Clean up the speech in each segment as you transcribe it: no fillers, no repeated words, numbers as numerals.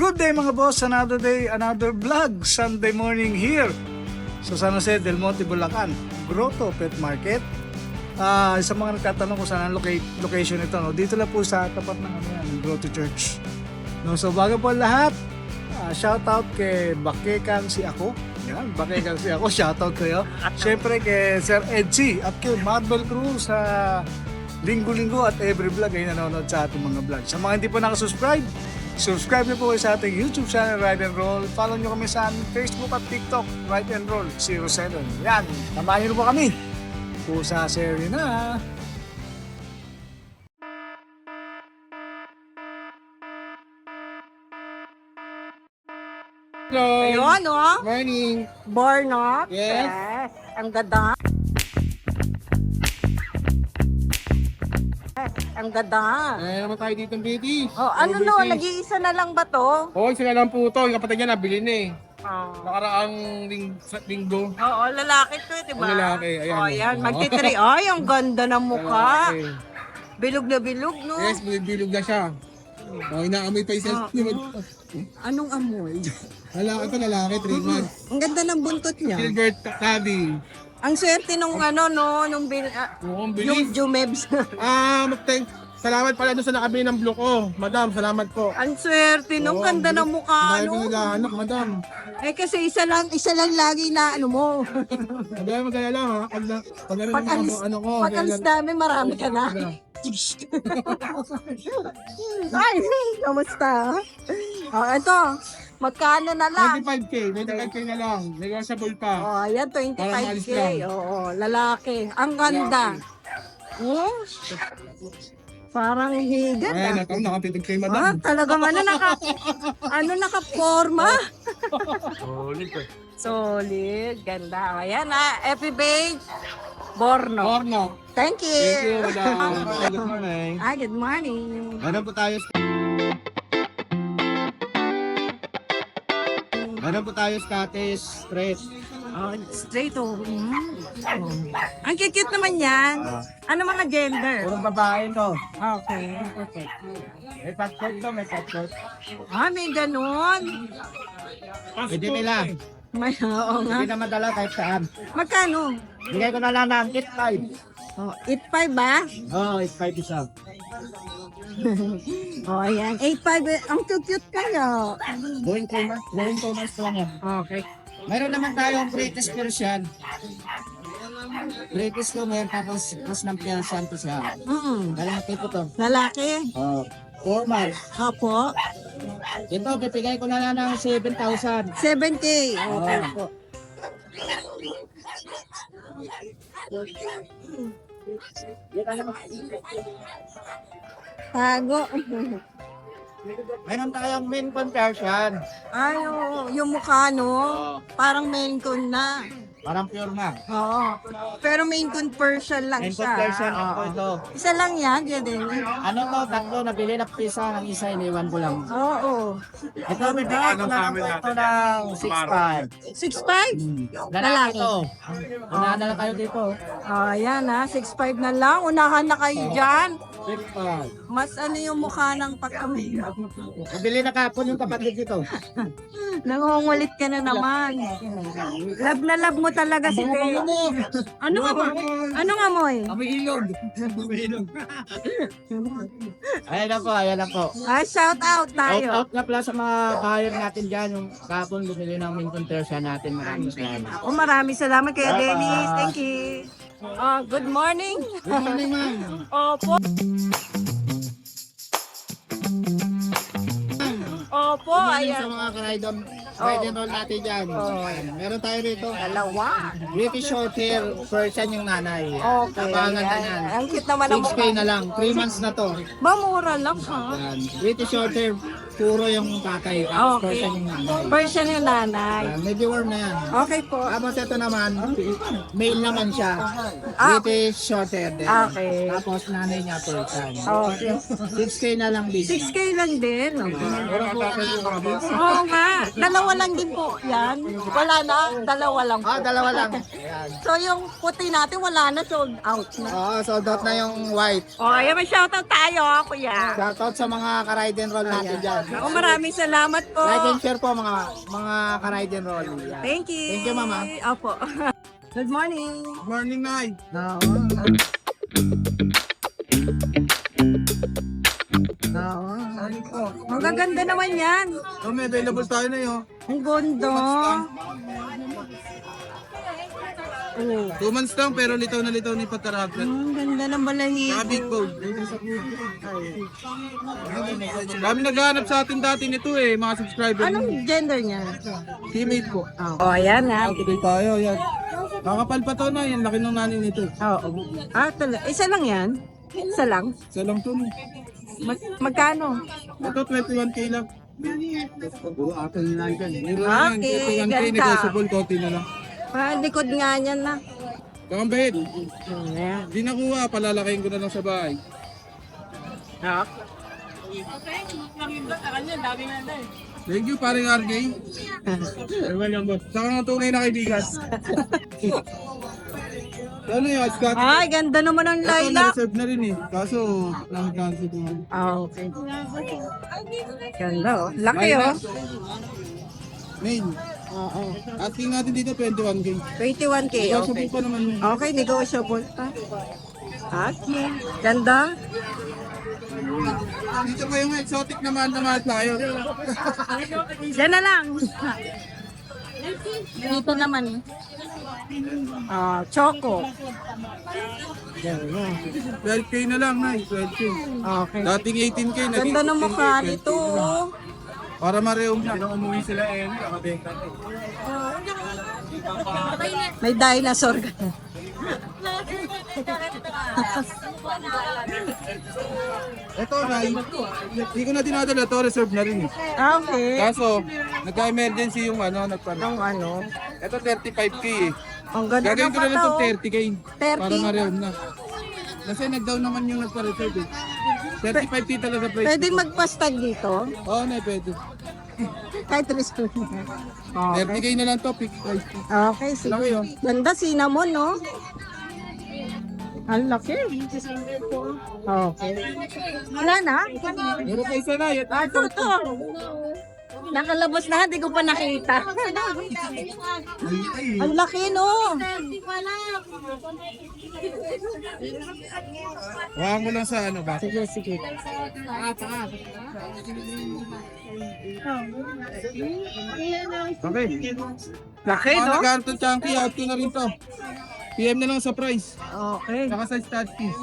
Good day mga boss, another day, another vlog, Sunday morning here sa San Jose del Monte, Bulacan, Grotto Pet Market. Sa mga nagtatanong kung saan ang location ito, no? Dito lang po sa tapat ng Grotto Church. No, so bago po lahat, shout out kay Bakekang si ako. Yan, Bakekang si ako, shout out kayo. Siyempre kay Sir Edsi at kay Marvel Cruz sa linggo-linggo at every vlog ay nanonood sa ating mga vlog. Sa mga hindi po nakasubscribe, subscribe niyo po kayo sa ating YouTube channel, Ride and Roll. Follow niyo kami sa Facebook at TikTok, Ride and Roll 07. Yan, tamahan niyo po kami. Pusa seri na. Hello. Ayun, oh. Morning. Born up. Yes. Ang ganda. Ang ganda. Ay, naman tayo dito, baby. Oh, ano no, nag-iisa na lang ba to? Oo, sila lang po ito. Yung kapatid niya nabili na eh. Oh. Nakaraang linggo. Oo, lalaki to, di ba? Ang lalaki, ayan. Oh, yan. Magtitiri. Ay, ang ganda ng mukha. Lalaki. Bilog na bilog, no? Yes, bilog na siya. Oh, inaamoy pa yung self niya. Anong amoy? Lalaki ito, lalaki, 3 months. Ang ganda ng buntot niya. Silver tabby. Ang swerte nung ano, no? Nung Oo, ang yung bilis. Jumebs. Salamat pala doon sa nakabili ng blue ko. Madam, salamat po. Ang swerte nung Oo, ganda ang ng mukha, Dahil ko no? naghahanap, madam. Eh kasi isa lang lagi na ano mo. Madam, magkala lang ha. Pag-alis, ano ko. pag-alis namin marami ka na. Ay, kamusta? Oh, ito. Magkano na lang? 25K na lang. Negotiable pa. Oh, ayan, Parang alis 25K. lang. Oo, lalaki. Ang ganda. Oh, parang higat Ayan, ah. nakatitig kay Ah, madam. talagang naka-forma. Solid, ganda. Ayan ah, FB page, Borno. Orno. Thank you. Thank you, madam. Good morning. Ah, good morning. Meron po tayo Scottish Straight. Oh, straight oh. Ang cute naman yan. Ano mga gender? Purong babae to. Okay. Okay. May passport to, may passport. Ah, may ganun. Pwede nila. May, oo nga. Hindi na madala kahit saan. Magkano? Bigay ko na lang ng 8.5. Oh, 8.5 ba? Oo, 8.5 isa. Oh, ayan. 8.5. Ang cute kayo. Going 2 months lang yan. Okay. Mayroon naman tayong British Persian. British ko ngayon tapos ng Persian to siya. Lalaki po to. Lalaki? Oh, 4 months. Apo? Ito, bibigay ko na lang ng 7,000. 7K. Okay po. Tago. Mayroon tayong main Persian. Ay, oo. Yung mukha, no? Parang Maine Coon na. Parang pure na. Oo. Pero Maine Coon Persian lang Main siya. Persian Oo. ako ito. Isa lang yan, yan din. Ano to, tatlo, nabili na pisa ng isa, iniwan ko lang. Oo. Ito, bibigay ko na lang po ito ng 6.5. 6.5? Lalaki to. Unahan na lang kayo dito. Ayan ha, 6.5 na lang. Unahan na kayo dyan. 6.5. Mas ano yung mukha ng pagkamay. Nabili na kapon yung kapatid dito. Nangungulit ka na naman. Love na love mo talaga si Teo. Ano nga ba? Ano nga mo eh? Amoy ilog. Ayan na po. Ah, shout out Out tayo. out na pala sa mga buyer natin dyan. Yung kapon bumili ng main Persian natin. Maraming salamat. Oh, maraming salamat kay Dennis. Thank you. Good morning. Good morning, ma'am. Opo. Opo, Sa ayan. mga ride and roll natin dyan. Meron tayo rito. Dalawa. British short hair Persian yung nanay. Okay. Napakaganda Ayan. yan. Ang cute naman ang 6K mukha. na lang. 3 months na to. Mamura lang ha. Yan. British short hair, puro yung tatay. Tapos Okay. Persian yung nanay. Persian yung nanay. Yan. Medyo warm na yan. Okay po. Tapos ito naman, male naman siya. Ah, British short hair din. Okay. Tapos nanay niya Persian. Okay. 6K na lang din. 6K lang din. Puro po Oo nga. Dalawa lang din po yan. Wala na. Dalawa lang po. dalawa lang. Ayan. So yung puti natin wala na. Sold out na. Oo, sold out na yung white. Oh, ayan, may shoutout tayo, kuya. Shoutout sa mga ka-ride and roll natin dyan. Ako, maraming salamat po. Like and share po mga ka-ride and roll. Yan. Thank you. Thank you, Mama. Opo. Good morning. Morning, Nay. Ang gaganda naman yan. May available tayo na yun. Ang gondo. 2 months lang pero litaw na litaw ni Pataragat. Ang ganda ng balahibo. Big bone. Kami naghahanap sa atin dati nito mga subscriber. Anong gender niya? Teammate ko. Oh, ayan ha. Tuloy tayo, yan. Kakapal pa to na, yan laki ng nanin nito. Oo. Isa lang yan? Isa lang? Isa lang to. Magkano? Ito 21k lang. Puro atin na yan. Okay, 21k, ganda. negotiable, konti na lang. Likod nga niyan na. Kakambahid, Ayan. di nakuha, palalakihin ko na lang sa bahay. Thank you, paring RJ. Saka nga tunay na kaibigan. Ano yun, Scott? Ay, ganda naman ng Ito, lilac. na-reserve na rin Kaso, nang-cancel ko. Okay. Ganda oh. Laki oh. Main. Oo. Asking natin dito 21k. 21K. Kaso Okay. pa naman. Okay, negotiable pa. Okay. Ganda. Dito pa yung exotic naman tayo. Yan na lang. Dito naman. Choco. 12k na lang, Nay. 12k. Okay. Dating 18k. Ganda ng mukha nito. Para mareom na. Nung umuwi sila nakabenta. May dinosaur ka. Ito, Nay. Hindi ko na dinadala to. Reserve na rin Okay. Kaso, nagka-emergency yung Ang ano. Ito 35k Ang ganda Gagawin ng ko na lang mata itong oh. 30k. 30? Para mareom na. Kasi nag-down naman yung nagpa-reserve 35k talaga price. Pwede magpastag dito. Oo, na pwede. Kahit restaurant. 30k na lang to, fixed price. Okay, sige. Laki yun. Ganda cinnamon, no? Ang laki. Okay. Wala na? Meron pa isa na. Ito. Nakalabas na, hindi ko pa nakita. Ang laki, no? Huwag mo lang sa ba? Sige, sige. Okay. Laki, no? Nag-aaral ng chunky, out ko na rin to. PM na lang sa price. Okay. Saka sa stat fee.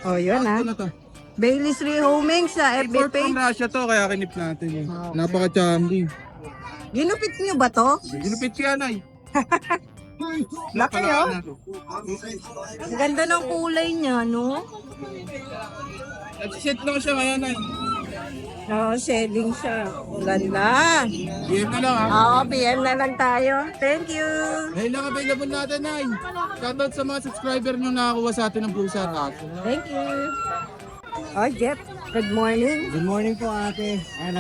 Oh, yun, ha? Ito na to. Bailey's Rehoming sa FB Import from page. Russia to, kaya kinip natin Napaka-chunky. Ginupit niyo ba to? Ginupit siya, Nay. Laki, oh. Ang ganda ng kulay niya, no? Nag-set lang siya ngayon, Nay. Oo, selling siya. Ang ganda. PM na lang, ha. Oo, PM na lang tayo. Thank you. Ngayon lang available natin, Nay. Shoutout sa mga subscriber nyo nakakuha sa atin ng pusa at Thank you. Oh, Jeff. Good morning. Good morning po ate. And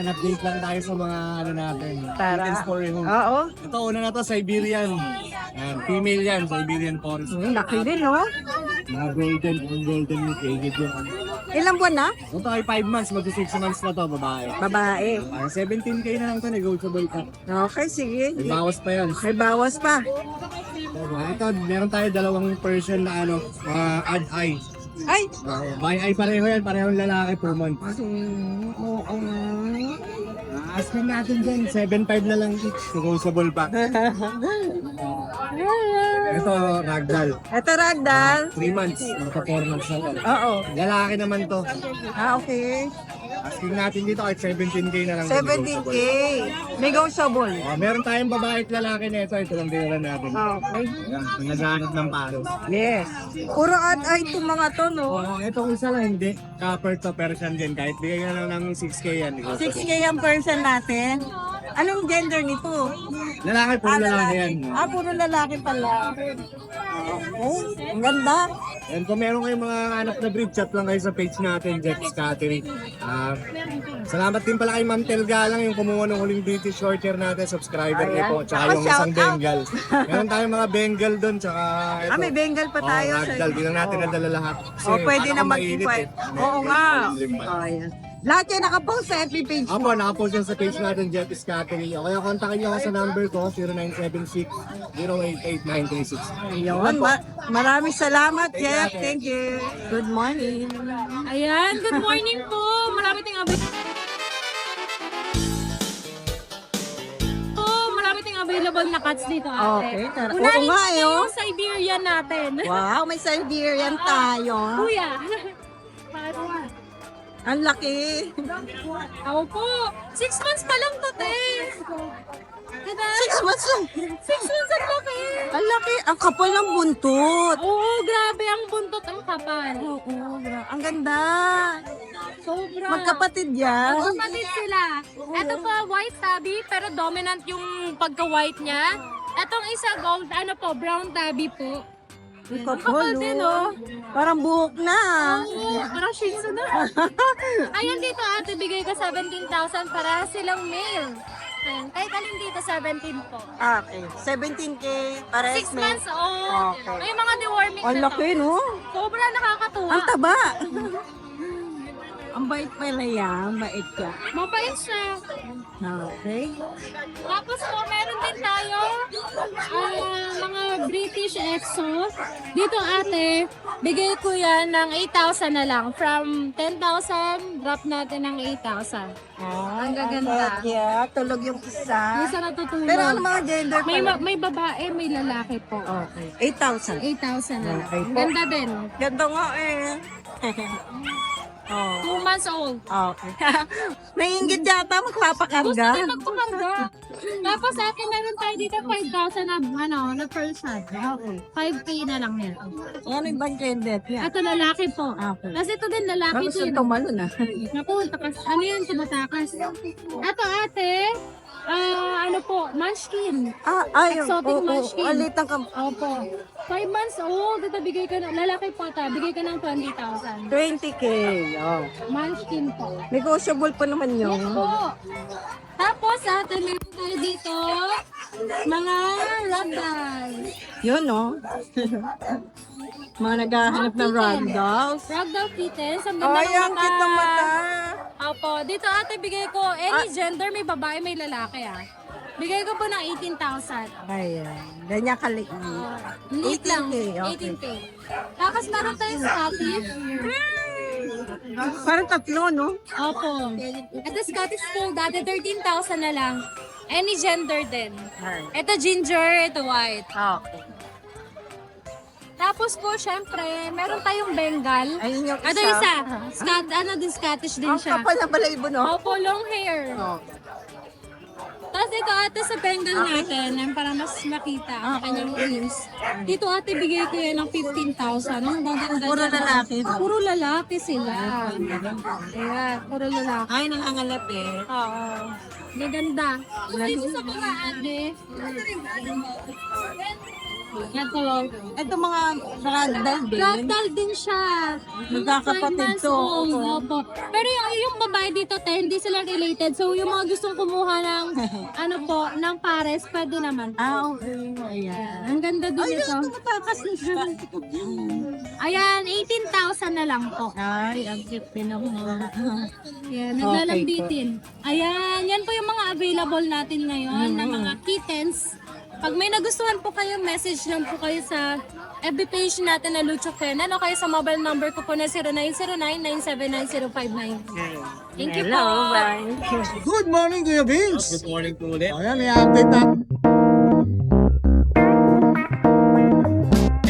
update lang tayo sa mga ano natin. Tara. Kittens for you. Oo. Ito una na to, Siberian. Ayan, female yan, Siberian Forest. Laki din, no? Mga golden meat, aged yun. Ilang buwan na? Ito ay 5 months, magsi 6 months na to, babae. Babae. 17k na lang to, negotiable ka. Okay, sige. May bawas pa yan. May bawas pa. Ito, meron tayo dalawang person na ano, ad eye. Ay! By eye pareho yan, parehong lalaki per month. Oo. Asking natin dyan, 7.5 na lang each. Negotiable pa. Ito, ragdoll. Ito, Ragdal. 3 months, magka 4 months na lang. Oo. Lalaki naman to. Okay. Asking natin dito kahit 17k na lang. 17K. Negotiable. Meron tayong babae at lalaki na ito. Ito lang dinala natin. Okay. Yan, naghahanap ng paros. Yes. Puro ad-eye itong mga to, no? Itong isa lang hindi. Copper to Persian din. Kahit bigay na lang ng 6k yan. 6K ang person natin. Anong gender nito? Lalaki po, lalaki yan. Puro lalaki pala. Okay. Ang ganda. And kung meron kayong mga anak na breed, chat lang kayo sa page natin, Jets Catering. Salamat din pala kay Ma'am Tel Galang, yung kumuha ng huling British Shorthair natin, subscriber niyo po. Tsaka yung isang Shout out. Bengal. Meron tayong mga Bengal doon, tsaka ito. May Bengal pa tayo. Ragdoll, di lang natin nadala lahat. Kasi Pwede baka na mainit mag-invite. eh. Oo nga. Lilim pa. Ayan. Lahat yan nakapost sa FB page. Apo, nakapost yan sa page natin, Jets Catering. O kaya kontakin niyo ako sa number ko, 0976-088-936. Ayun. Maraming salamat, Jeff. Thank you. Good morning. Ayan, good morning po. Marami tayong available na cats dito, ate. Okay, tara. Unahin Oo nga, natin eh, oh. yung Siberian natin. Wow, may Siberian tayo. Kuya. Ang laki. Ako po. 6 months pa lang to, te. Diba? 6 months lang. 6 months ang laki. Ang laki. Ang kapal ng buntot. Oo, grabe ang buntot ang kapal. Oo, ang ganda. Sobra. Magkapatid yan. Kapatid sila. Ito pa, white tabby, pero dominant yung pagka-white niya. Etong isa gold, brown tabby po. Ang kapal din, oh. Parang buhok na. Oo, parang shih tzu na. Ayan dito ate, bigay ko 17,000 para silang male. Ayan, kahit alin dito 17 po. Okay. 17K para 6 months old. Okay. May mga deworming Ang na to. laki, no? Sobra nakakatuwa. Ang taba. Ang bait pala yan. Bait ka. Mabait siya. Okay. Tapos po, meron din tayo mga British Exo. Dito ate, bigay ko yan ng 8,000 na lang. From 10,000, drop natin ng 8,000. Ang gaganda. Yeah, tulog yung isa. Isa natutulog. Pero ano mga gender may, pala? may babae, may lalaki po. Okay. 8,000. 8,000 na lang. Okay po. Ganda din. Ganda nga eh. Oh. 2 months old. Okay. Naiingit yata Gusto magpapakarga. din magpapangga. Tapos sa akin meron tayo dito 5,000 na Persian. Okay. 5K na lang yan. Ano yung bang gender? Yeah. Ito lalaki po. Okay. Kasi ito din lalaki Tapos din. yung tumalo na. Naku, takas. Ano yun? Tumatakas. Ito ate, munchkin. Exotic munchkin. Alitang ka. Opo. 5 months old. Ito bigay ko na, lalaki po ito. Bigay ko ng 20,000. 20K. Oh. Munchkin po. Negotiable pa naman yun. Yes po. Tapos ate, meron tayo dito mga ragdoll. Yun, no? Mga naghahanap ng ragdolls. Ragdoll kittens. Ang ganda Ay, ng ang cute ng mata. Opo, dito ate bigay ko any gender, may babae, may lalaki Bigay ko po ng 18,000. Ayan. Ganyan kaliit. Liit lang. 18K, okay. 18K. Tapos meron tayong Scottish. Parang tatlo, no? Opo. Ito Scottish Fold, dati 13,000 na lang. Any gender din. Ito ginger, ito white. Okay. Tapos po, syempre, meron tayong Bengal. Ayun yung Ito isa. Scottish din Ang siya. kapal na balayibo, no? Opo, long hair. Tapos ito ate sa Bengal natin, para mas makita ang kanyang ears. Dito ate, bigay ko yan ng 15,000. Ang gaganda Puro niya. lalaki. Puro lalaki sila. Ayan, puro lalaki. Ay, nangangalap eh. Oo. Maganda. Dito sa mga ate. Ito. Ito mga ragdoll din. Ragdoll din siya. Magkakapatid 5 months to. old, opo. Pero yung babae dito, hindi sila related. So, yung mga gustong kumuha ng, ng pares, pwede naman. Okay. Ayan. Ang ganda din Ay, ito. tumatakas na siya. Ayan, 18,000 na lang po. Ay, ang cute din ako. Ayan, naglalambitin. Ayan, yan po yung mga available natin ngayon na mga kittens. Pag may nagustuhan po kayo, message lang po kayo sa FB page natin na Lucho Kenan o kayo sa mobile number ko po na 0909-979-059. Thank you po. bye. Good morning, Kuya Vince. Good morning po ulit. Ayan, i-update natin.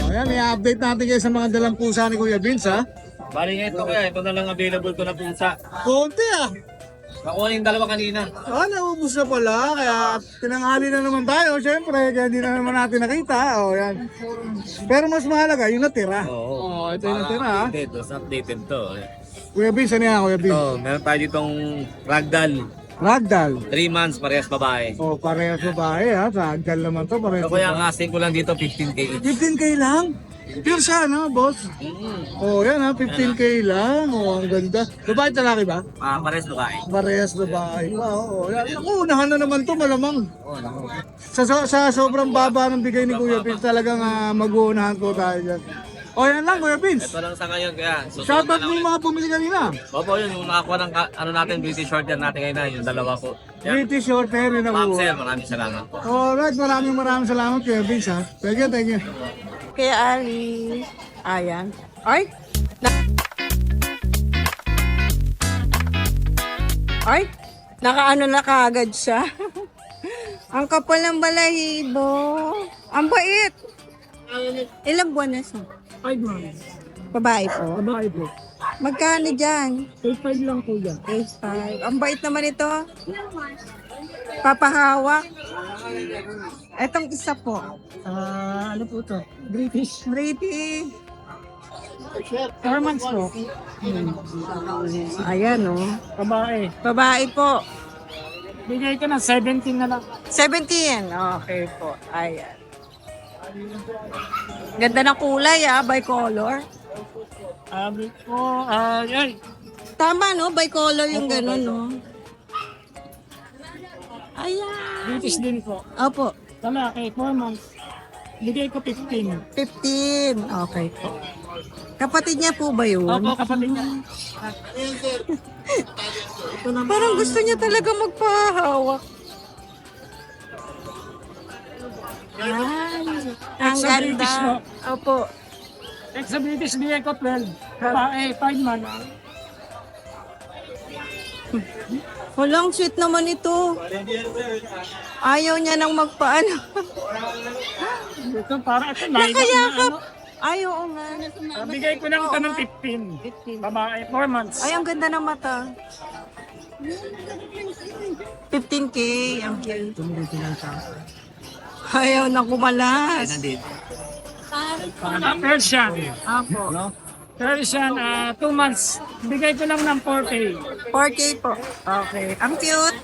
Ayan, i-update natin kayo sa mga dalang pusa ni Kuya Vince, ha? Bali ito kaya, ito na lang available ko na punsa. Konti, ah. Nakuha yung dalawa kanina. Naubos na pala, kaya tinanghali na naman tayo, syempre, kaya hindi na naman natin nakita. Yan. Pero mas mahalaga, yung natira. Oo. Ito yung natira, ha? Updated to. Kuya Vince, ano yan, Kuya Vince? Ito, meron tayo ditong ragdoll. Ragdoll. 3 months, parehas babae. Oh, parehas babae ha. Ragdoll naman to. Parehas So kuya, ang babae. asking ko lang dito, 15K each. 15K lang? Pure siya, no, boss? Oh, yan ha. 15K lang. Oh, ang ganda. Babae talaki ba? Parehas babae. Parehas babae. Wow. Oh, yan. Naku, unahan na naman to malamang. Sa sobrang baba ng bigay ni Kuya Vince, talagang mag-uunahan ko tayo dyan. O yan lang, Kuya Vince. Ito lang sa ngayon, kaya. Shoutout mo yung mga bumili kanina. Opo, yun, yung nakakuha ng natin, British Shorter natin ngayon na, yung dalawa ko. Yan. British short hair yun Ma'am ako. sir, maraming salamat po. Alright, maraming salamat Kuya Vince ha. Thank you, thank you. Kaya Ali. Ayan. Ay! Ay! Nakaano na kaagad siya. Ang kapal ng balahibo. Ang bait. Ilang buwan na siya? 5 months. Babae po. Babae po. Magkano dyan? 8.5 lang po yan. 8.5. Ang bait naman ito. Papahawak. Etong isa po. Ano po to? British. British. 4 months po. Ayan o. Babae. Babae po. Bigay ko na 17 na lang. 17. Okay po. Ayan. Ganda ng kulay bicolor. Sabi ko, ay. Tama no, bicolor yung gano'n no. Ayan. British din po. Opo. Lalaki, 4 months. Bigay ko 15. 15. Okay po. Kapatid niya po ba yun? Opo, kapatid niya. Parang gusto niya talaga magpahawak. Yan. Ang Sa ganda. British, no? Opo. Sa British, bigay ko 12. Babae, 5 months. Walang sweet naman ito. Ayaw niya nang magpaano. Ito, para ito, Nakayakap. Ayaw nga. Bigay ko lang ito ng 15. 15. Babae, 4 months. Ay, ang ganda ng mata. 15K. Ang cute. Ayaw na kumalas. Persian. Apo. Persian, 2 months. Bigay ko lang ng 4K. 4K po. Okay. Ang cute.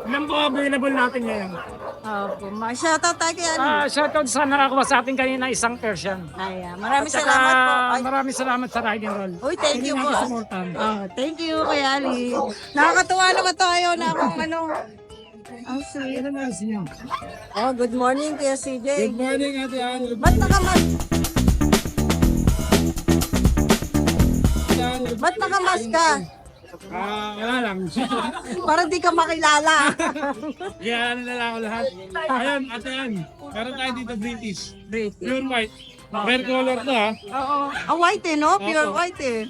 Ilan po available natin ngayon? Opo. Shoutout tayo kay ano. Shoutout sa nakakuha sa atin kanina isang Persian. Ayan. Maraming At saka, salamat po. Ay, maraming salamat sa ride and roll. uy, thank you po. Supportan. Thank you, Kuya Ali. Nakakatuwa naman tayo na kung ano. Ang sweet. Oh, good morning, Kuya CJ. Good morning, Ate Ann. Ba't nakamas ka? Wala lang. Parang di ka makilala. Kaya ano na lang ako lahat. Ayun, Ate Ann. Meron tayo dito British. Pure white. Hair color to ha. Oo. White no? Pure white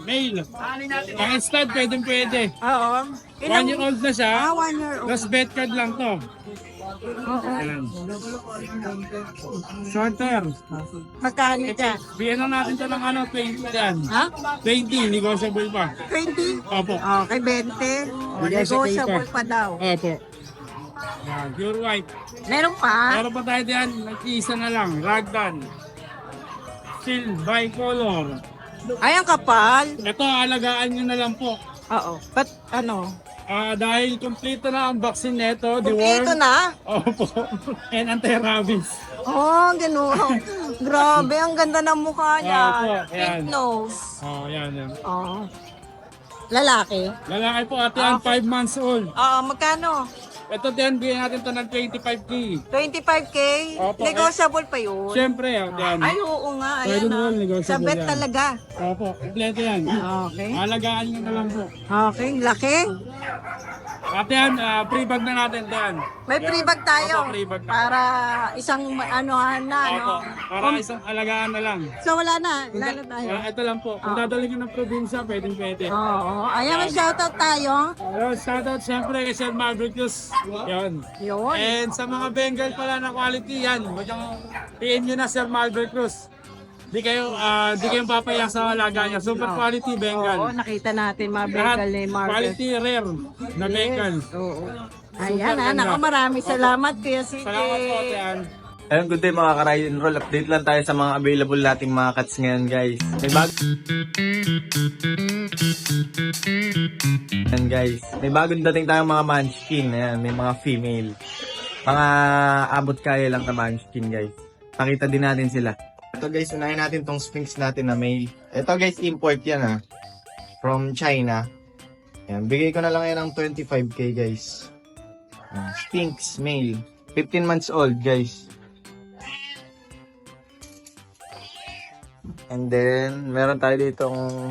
Male. Ang stud, pwede. Oo. 1 year old na siya. 1 year old. Tapos bed card lang to. Oo. Ayan. Short hair. Magkano dyan? Bigyan lang natin ito ng 20 yan. Ha? 20, negotiable pa. 20? Opo. Okay, 20. Negotiable pa daw. Opo. Yan, pure white. Meron pa? Meron pa tayo diyan, nag-iisa na lang, ragdoll. Still bicolor. Ay, ang kapal. Ito, alagaan nyo na lang po. Oo. But ano? Dahil kompleto na ang vaccine nito, the Ito worm. na? Opo. And anti-rabies. Oh, gano'n. Grabe, ang ganda ng mukha niya. Opo, Pink yan. nose. Yan. Oo. Lalaki. Lalaki po, ate yan, 5 months old. Oo, magkano? Ito din, bigyan natin ito ng 25K. 25K? Opo, Negotiable pa yun? Siyempre, yan. Ay, oo nga. Pwede Ayan naman, negotiable Sa bet yan. talaga. Opo, kompleto yan. Okay. Alagaan nyo na lang po. Okay, laki. Ate yan, free bag na natin yan. May free bag tayo. Opo, free bag na. Para isang anuhan na, Opo, no? para isang alagaan na lang. So wala na. Lalo tayo. Ito lang po. Kung dadalhin nyo ng probinsya, pwede. Oo. Ayan, may shoutout tayo. Shoutout siyempre kay Sir Marvicus. Yan. Yun. And sa mga Bengal pala na quality yan, huwag PM nyo na Sir Marvicus. Di kayong papaya sa alaga niya. Super Oo, quality Bengal. nakita natin mga Lahat Bengal ni Marvel. quality rare na Bengal. Oo. Ayan, ganda. naku, maraming salamat, Kuya CJ. Salamat po, Ate Ann. Ayun, good day mga ka-ride and roll. Update lang tayo sa mga available nating mga cats ngayon, guys. May bagong dating tayong mga munchkin. Ayan, may mga female. Mga abot kaya lang na munchkin, guys. Pakita din natin sila. Ito guys, unahin natin tong Sphinx natin na male. Ito guys, import yan ha. From China. Ayan, bigay ko na lang yan ng 25k guys. Ayan, Sphinx male. 15 months old guys. And then, meron tayo ditong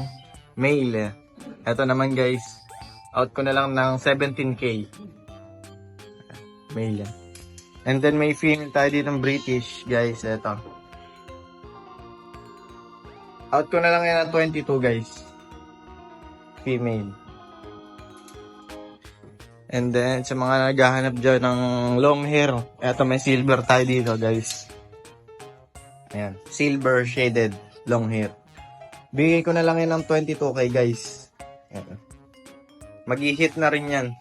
male. Ito naman guys, out ko na lang ng 17k. Male yan. And then may female tayo ditong British guys. Ito. Out ko na lang yan ng 22 guys. Female. And then, sa mga naghahanap dyan ng long hair, eto may silver tayo dito guys. Ayan. Silver shaded long hair. Bigay ko na lang yan ng 22k guys. Ayan. Mag-i-hit na rin yan.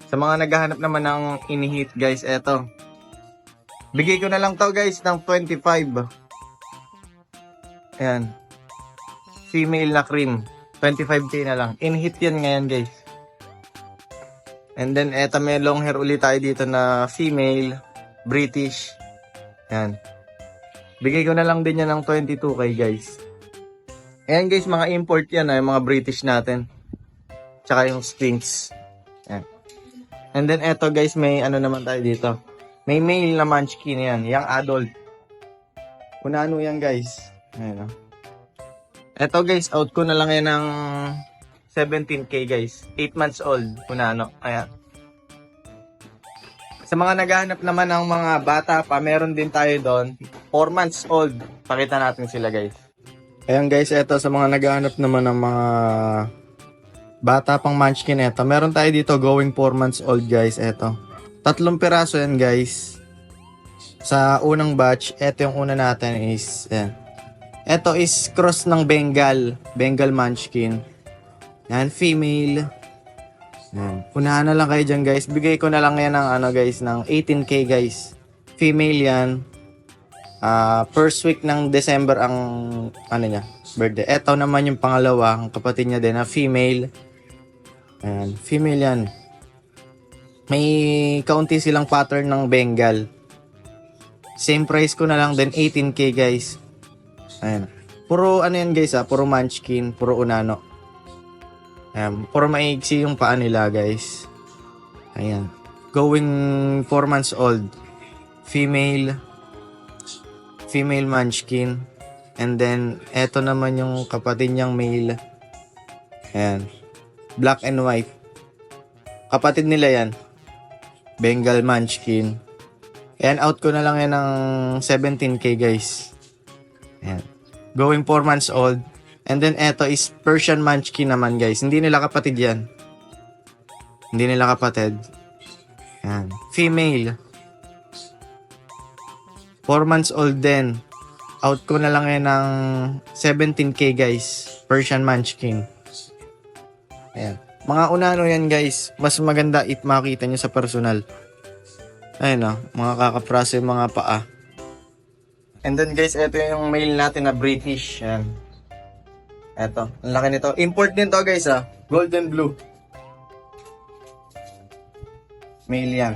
Sa mga naghahanap naman ng ini-hit guys, eto. Bigay ko na lang to guys ng 25. Ayan. Female na cream. 25k na lang. In-hit yan ngayon guys. And then eto may long hair ulit tayo dito na female. British. Ayan. Bigay ko na lang din yan ng 22k guys. Ayan guys, mga import yan yung mga British natin. Tsaka yung Sphinx. Ayan. And then eto guys, may ano naman tayo dito. May male na munchkin yan. Young adult. Kunano yan guys. Ayan o. Eto guys, out ko na lang yan ng 17k guys. 8 months old. Kunano. Ayan. Sa mga naghahanap naman ng mga bata pa, meron din tayo doon. 4 months old. Pakita natin sila guys. Ayan guys, eto sa mga naghahanap naman ng mga bata pang munchkin eto. Meron tayo dito going 4 months old guys. Eto. 3 piraso yan guys. Sa unang batch, eto yung una natin is, ayan. Eto is cross ng Bengal. Bengal munchkin. Yan, female. Yan. Unahan na lang kayo dyan guys. Bigay ko na lang yan ng ano guys, ng 18k guys. Female yan. First week ng December ang ano niya, birthday. Eto naman yung pangalawa, ang kapatid niya din na female. Ayan, female yan. May kaunti silang pattern ng Bengal. Same price ko na lang din, 18k guys. Ayan. Puro ano yan guys puro munchkin, puro unano. Ayan, puro maigsi yung paa nila guys. Ayan. Going 4 months old. Female munchkin. And then, eto naman yung kapatid niyang male. Ayan. Black and white. Kapatid nila yan. Bengal munchkin. Ayan, out ko na lang yan ng 17k guys. Ayan. Going 4 months old. And then, eto is Persian munchkin naman guys. Hindi nila kapatid yan. Hindi nila kapatid. Ayan. Female. 4 months old din. Out ko na lang yan ng 17k guys. Persian munchkin. Ayan. Mga unano yan guys. Mas maganda if makita nyo sa personal. Ayun mga kakapraso yung mga paa. And then guys, ito yung male natin na British. Ayan. Ito. Ang laki nito. Import din to guys Golden blue. Male yan.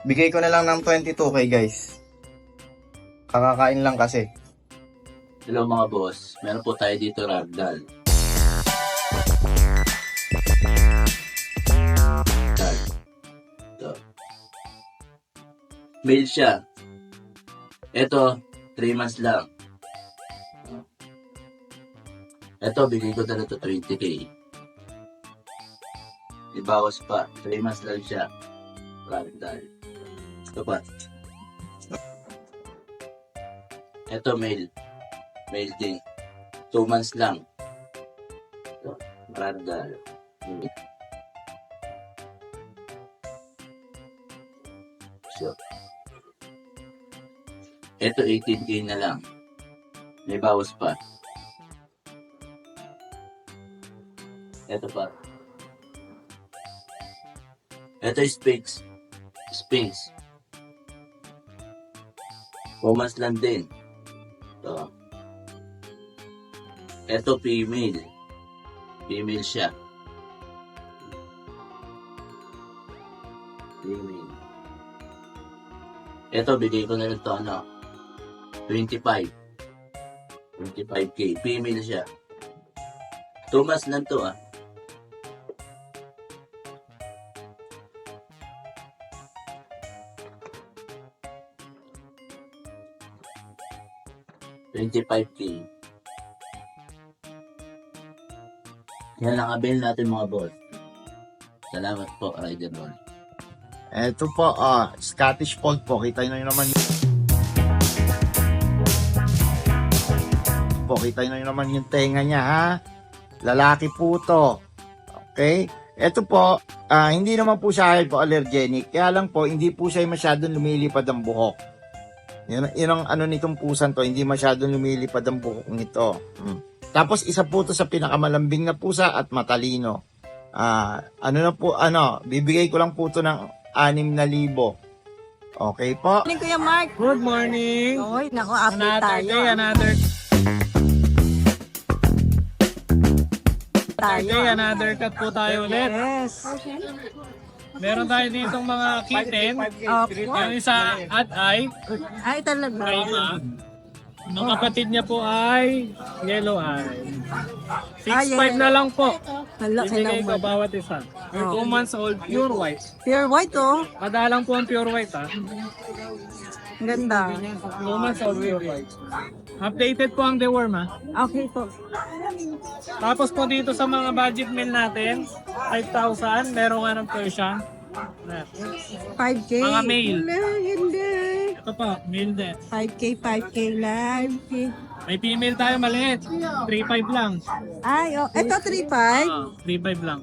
Bigay ko na lang ng 22k guys. Kakakain lang kasi. Hello mga boss, meron po tayo dito ragdoll. Ito. Male siya. Ito, 3 months lang. Ito, bigay ko talaga 20k. Ibawas pa, 3 months lang siya. Ragdoll. Ito pa. Ito male. Male din. 2 months lang. Ito. Ragdoll. So. Ito 18k na lang. May bawas pa. Ito pa. Ito is Sphinx. Sphinx. 4 months lang din. Ito. Ito female. Female siya. Female. Ito, bigay ko na lang ito, 25. 25K. Female siya. 2 months lang to, 25K. Yan lang avail natin mga boss. Salamat po, Rider Roll. Eto po, Scottish Fold po. Kita nyo naman yung tenga niya, ha? Lalaki po to. Okay? Eto po, hindi naman po siya hypoallergenic. Kaya lang po, hindi po siya masyadong lumilipad ang buhok. Yun ang ano nitong pusan to, hindi masyadong lumilipad ang buhok nito. Tapos isa po to sa pinakamalambing na pusa at matalino. Bibigay ko lang po to ng 6,000. Okay po. Morning, Kuya Mark. Good morning. Oy, naku, update tayo. Another Tayo. another cut po tayo ulit. Yes. Meron tayo ditong mga kitten. Okay. Yung isa at ay, Ay, talaga. ang kapatid niya po ay yellow eye. Ay, 6'5 na lang po. Malaki Ibigay ko naman. bawat isa. 2 months old, pure white. Pure white, oh. Madalang po ang pure white, ha. Ang ganda. 2 months old, pure white. Updated po ang deworm, ha. Okay po. Tapos po dito sa mga budget meal natin, 5,000, meron nga ng Persian. 5K. Mga male. Hindi. Ito po, male din. 5K live. May female tayo maliit, 3,500 lang. Ay, oh. Ito 3.5. 3,500 lang.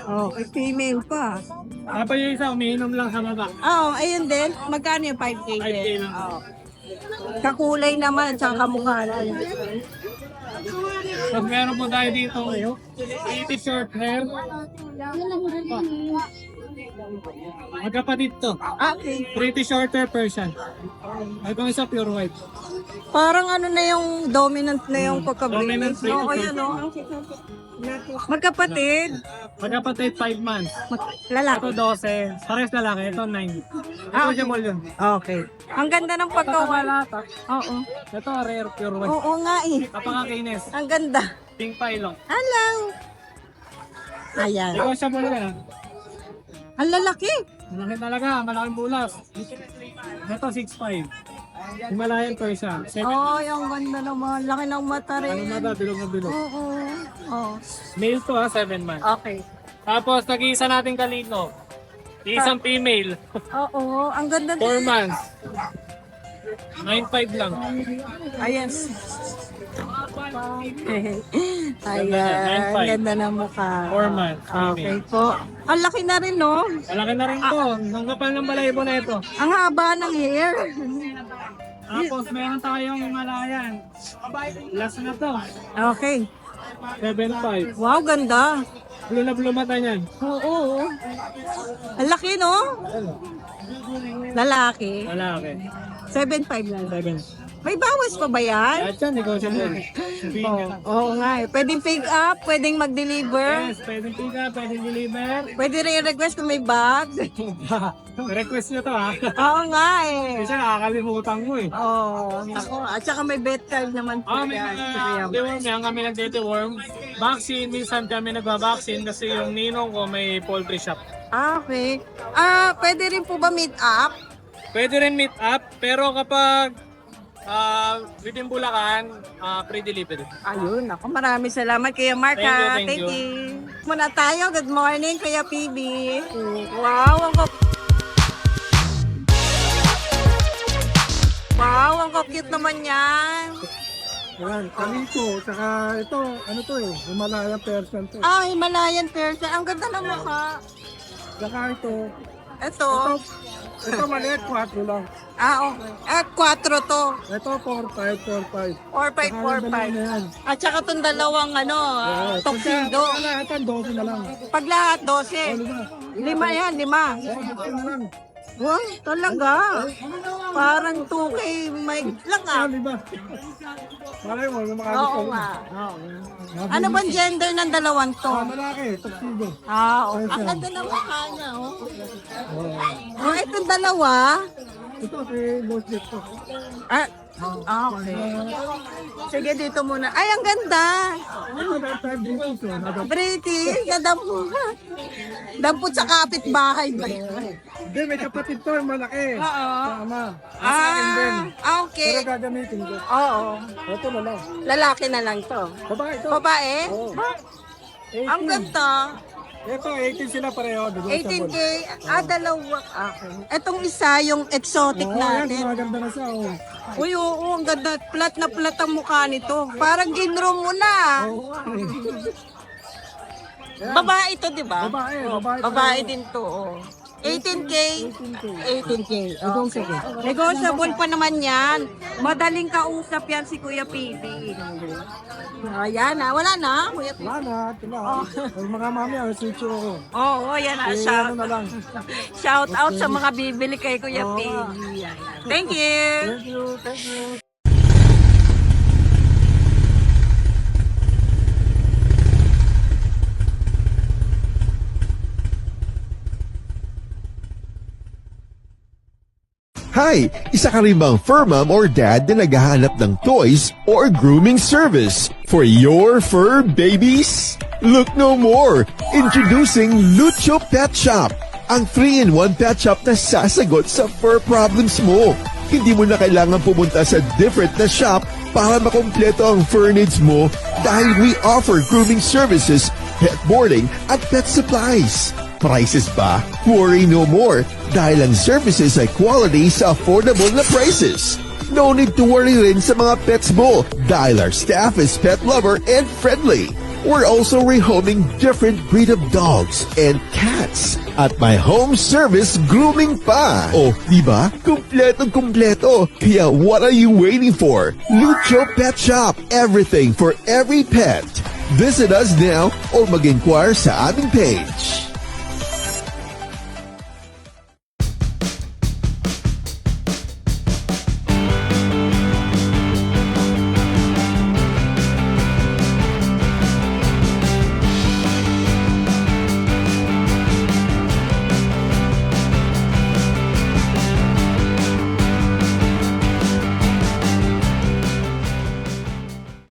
Oh, female pa. Tapos yung isa, umiinom lang sa baba. Oh, ayun din. Magkano yung 5K 5K din? lang. Oh. Kakulay naman, tsaka kamukha na. Tapos meron po tayo dito, 80 short hair. Magkapatid to. Okay. Pretty shorter Persian. Ay kung isa pure white. Parang ano na yung dominant na yung Dominant pagka-breeding. Oo, breed. yan, oh. Magkapatid. Magkapatid 5 months. Lalaki. Ito 12. Pares lalaki. Ito 9. Negotiable yun. Okay. Ang ganda ng pagkawa. Oo. Ito rare pure white. Oo nga eh. Napakakinis. Ang ganda. Pink pylon. Alang. Ayan. Negotiable yan. Ang lalaki. Malaki talaga. Malaking bulas. Ito 6'5". Himalayan Persian. 7. Oh, yung ganda naman. Laki ng mata Ano rin. na ba? Bilog na bilog. Oo. Oh. Male to, 7 months. Okay. Tapos nag-iisa natin kalino. Isang female. Oo. Ang ganda 4 months. 9'5 lang. Ayan. Ayan. Ang ganda ng mukha. 4 months. Okay po. Ang laki na rin, no? Malaki na rin to. Ang kapal ng balayibo na ito. Ang haba ng hair. Tapos meron tayong Himalayan. Last na to. Okay. 7'5". Wow, ganda. Blue na blue mata niyan. Oo. Ang laki, no? Lalaki. Lalaki. 7.5 lang. 7. May bawas pa ba yan? At yan, negotiable. Oo nga eh. Pwedeng pick up, pwedeng mag-deliver. Yes, pwedeng pick up, pwedeng deliver. Pwede rin request kung may bag. Request nyo to ha. Oo nga eh. Kasi nakakalimutan ko eh. Oo. Ako. At saka may bedtime naman po May yan. mga deworm yan, kami nagde-deworm. Vaccine, minsan kami nagba-vaccine kasi yung ninong ko may poultry shop. Okay. Pwede rin po ba meet up? Pwede rin meet up, pero kapag within Bulacan, pre-delivery. Ayun, ako maraming salamat Kuya Mark. Thank you, ha. thank you. Muna tayo. Good morning Kuya PB. Wow, ang cute naman yan. Yan, kalito. Saka ito, ano to eh, Himalayan Persian to. Himalayan Persian. Ang ganda ng mukha. Saka ito, Ito. ito maliit, 4 lang. Okay. 4 to. Ito, 4-5. 4-5. At saka itong dalawang tuxedo. Lahat 12 na lang. Pag lahat, 12. 5 yan, 5. Wow, talaga. Parang 2K may lang ah. Di ba? Malay mo, lumakabot Oo nga. Ano bang gender ng dalawang to? Malaki, tuxedo. Oo. Ang ganda ng mukha niya, oh. Oh, itong dalawa. Ito, si Boss Jeff to. Okay. Sige, dito muna. Ay, ang ganda. Ano, dahil British yun. British, nadampo. Dampot sa kapitbahay ba yun? Hindi, may kapatid to, malaki. Oo. Tama. Sa akin din. Okay. Pero gagamitin ko. Oo. Ito na lang. Lalaki na lang to. Babae ito. Babae? Oo. Ang ganda. Ito, 18 sila pareho. 18K. Dalawa. Okay. Etong isa, yung exotic Oo, yan, natin. maganda na siya. Oh. Uy, oo, ang ganda. Plat na plat ang mukha nito. Parang ginroom mo na. Babae ito, di ba? Babae, Oh, babae. babae din to. Oh. 18K. 18K. Okay. Negotiable pa naman yan. Madaling kausap yan si Kuya PB. Ayan na. Wala na, Kuya PB. Wala na, ito na. Ay, mga mami, switch ako. Oo, yan na. Eh, Shout, ano na lang. shout out sa mga bibili kay Kuya PB. Ayan. Thank you. Thank you, thank you. Hi! Isa ka rin bang fur mom or dad na naghahanap ng toys or grooming service for your fur babies? Look no more! Introducing Lucho Pet Shop, ang 3-in-1 pet shop na sasagot sa fur problems mo. Hindi mo na kailangan pumunta sa different na shop para makompleto ang fur needs mo dahil we offer grooming services, pet boarding, at pet supplies. Prices ba? Worry no more dahil ang services ay quality sa affordable na prices. No need to worry rin sa mga pets mo dahil our staff is pet lover and friendly. We're also rehoming different breed of dogs and cats at my home service grooming pa. Oh, di ba? Kumpletong-kumpleto. Kaya what are you waiting for? Lucho Pet Shop. Everything for every pet. Visit us now or mag-inquire sa aming page.